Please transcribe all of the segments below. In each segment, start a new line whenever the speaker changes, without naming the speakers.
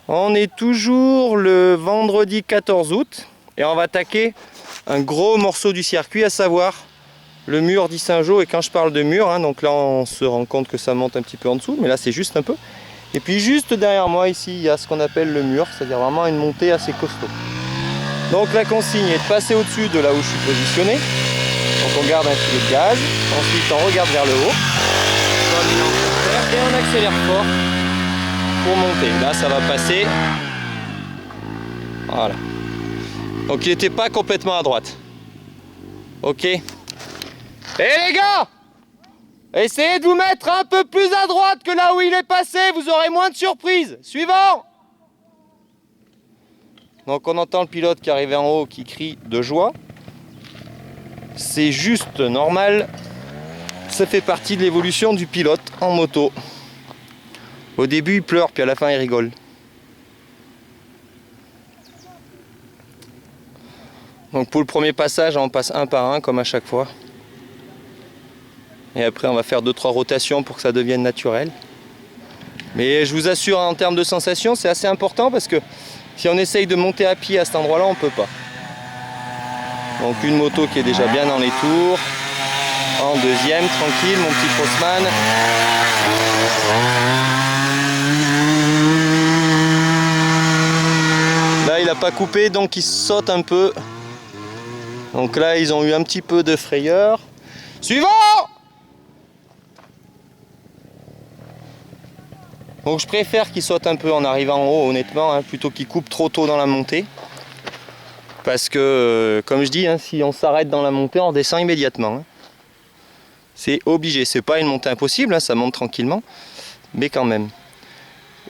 On est toujours le vendredi 14 août et on va attaquer un gros morceau du circuit, à savoir le mur d'Yssingeaux. Et quand je parle de mur, donc là on se rend compte que ça monte un petit peu en dessous, mais là c'est juste un peu. Et puis juste derrière moi ici, il y a ce qu'on appelle le mur, c'est-à-dire vraiment une montée assez costaud. Donc la consigne est de passer au-dessus de là où je suis positionné. Donc on garde un filet de gaz, ensuite on regarde vers le haut, et on accélère fort pour monter. Là ça va passer. Voilà. Donc il n'était pas complètement à droite. Ok. Et les gars, essayez de vous mettre un peu plus à droite que là où il est passé, vous aurez moins de surprises. Suivant. Donc on entend le pilote qui arrive en haut qui crie de joie. C'est juste normal. Ça fait partie de l'évolution du pilote en moto. Au début il pleure, puis à la fin il rigole. Donc pour le premier passage, on passe un par un comme à chaque fois. Et après on va faire 2-3 rotations pour que ça devienne naturel. Mais je vous assure, en termes de sensations, c'est assez important parce que si on essaye de monter à pied à cet endroit-là, on ne peut pas. Donc une moto qui est déjà bien dans les tours. En deuxième, tranquille, mon petit Crossman. Là, il n'a pas coupé, donc il saute un peu. Donc là, ils ont eu un petit peu de frayeur. Suivant! Donc je préfère qu'il saute un peu en arrivant en haut, honnêtement, plutôt qu'il coupe trop tôt dans la montée. Parce que, comme je dis, si on s'arrête dans la montée, on redescend immédiatement. C'est obligé. C'est pas une montée impossible, ça monte tranquillement, mais quand même.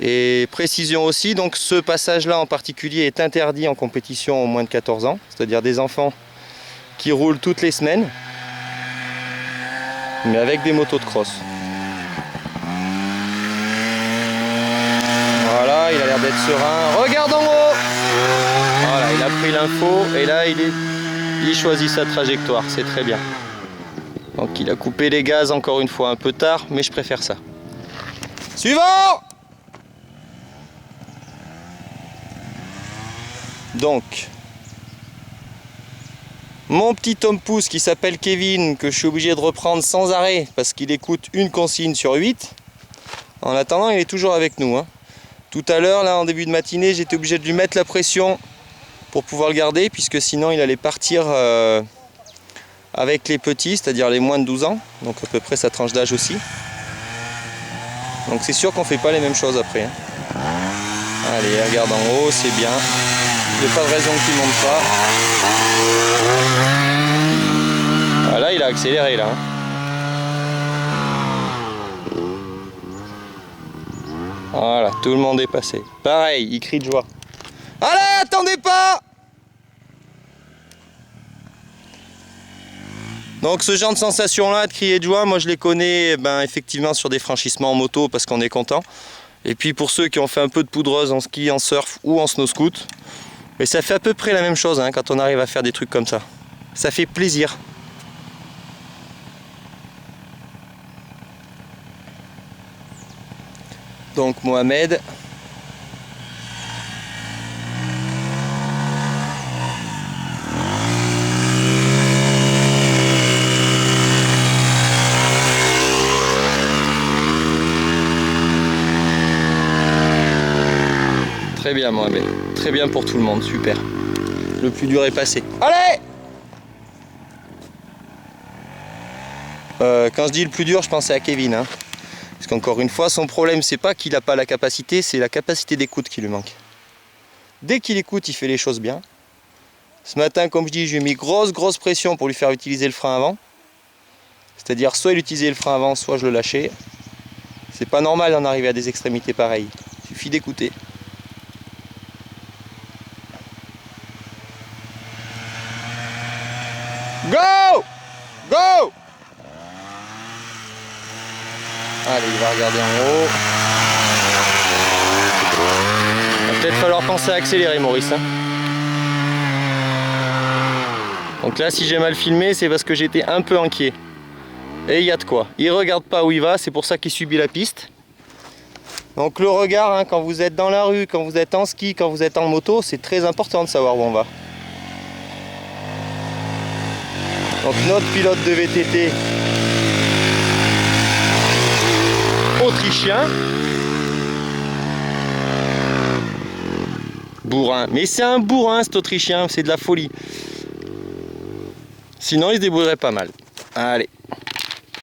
Et précision aussi, donc ce passage-là en particulier est interdit en compétition aux moins de 14 ans, c'est-à-dire des enfants qui roulent toutes les semaines, mais avec des motos de cross. Voilà, il a l'air d'être serein. Regarde en haut! Voilà, il a pris l'info et là il choisit sa trajectoire, c'est très bien. Donc il a coupé les gaz encore une fois un peu tard, mais je préfère ça. Suivant! Donc, mon petit homme pouce qui s'appelle Kevin, que je suis obligé de reprendre sans arrêt parce qu'il écoute une consigne sur 8. En attendant, il est toujours avec nous. Tout à l'heure, là en début de matinée, j'étais obligé de lui mettre la pression pour pouvoir le garder, puisque sinon il allait partir avec les petits, c'est-à-dire les moins de 12 ans, donc à peu près sa tranche d'âge aussi. Donc c'est sûr qu'on ne fait pas les mêmes choses après. Allez, regarde en haut, c'est bien. Il n'y a pas de raison qu'il ne monte pas. Voilà, il a accéléré là. Voilà, tout le monde est passé. Pareil, il crie de joie. Allez, attendez pas! Donc ce genre de sensation là, de crier de joie, moi je les connais effectivement sur des franchissements en moto parce qu'on est content. Et puis pour ceux qui ont fait un peu de poudreuse en ski, en surf ou en snow scoot, mais ça fait à peu près la même chose quand on arrive à faire des trucs comme ça. Ça fait plaisir. Donc Mohamed. Très bien Mohamed, très bien pour tout le monde, super. Le plus dur est passé. Allez! Quand je dis le plus dur, je pensais à Kevin. Parce qu'encore une fois, son problème, c'est pas qu'il n'a pas la capacité, c'est la capacité d'écoute qui lui manque. Dès qu'il écoute, il fait les choses bien. Ce matin, comme je dis, j'ai mis grosse pression pour lui faire utiliser le frein avant. C'est-à-dire soit il utilisait le frein avant, soit je le lâchais. C'est pas normal d'en arriver à des extrémités pareilles. Il suffit d'écouter. Go! Go! Allez, il va regarder en haut. Il va peut-être falloir penser à accélérer, Maurice. Donc là, si j'ai mal filmé, c'est parce que j'étais un peu inquiet. Et il y a de quoi. Il regarde pas où il va, c'est pour ça qu'il subit la piste. Donc le regard, hein, quand vous êtes dans la rue, quand vous êtes en ski, quand vous êtes en moto, c'est très important de savoir où on va. Donc notre pilote de VTT autrichien, bourrin, mais c'est un bourrin cet autrichien, c'est de la folie. Sinon il se débrouillerait pas mal. Allez.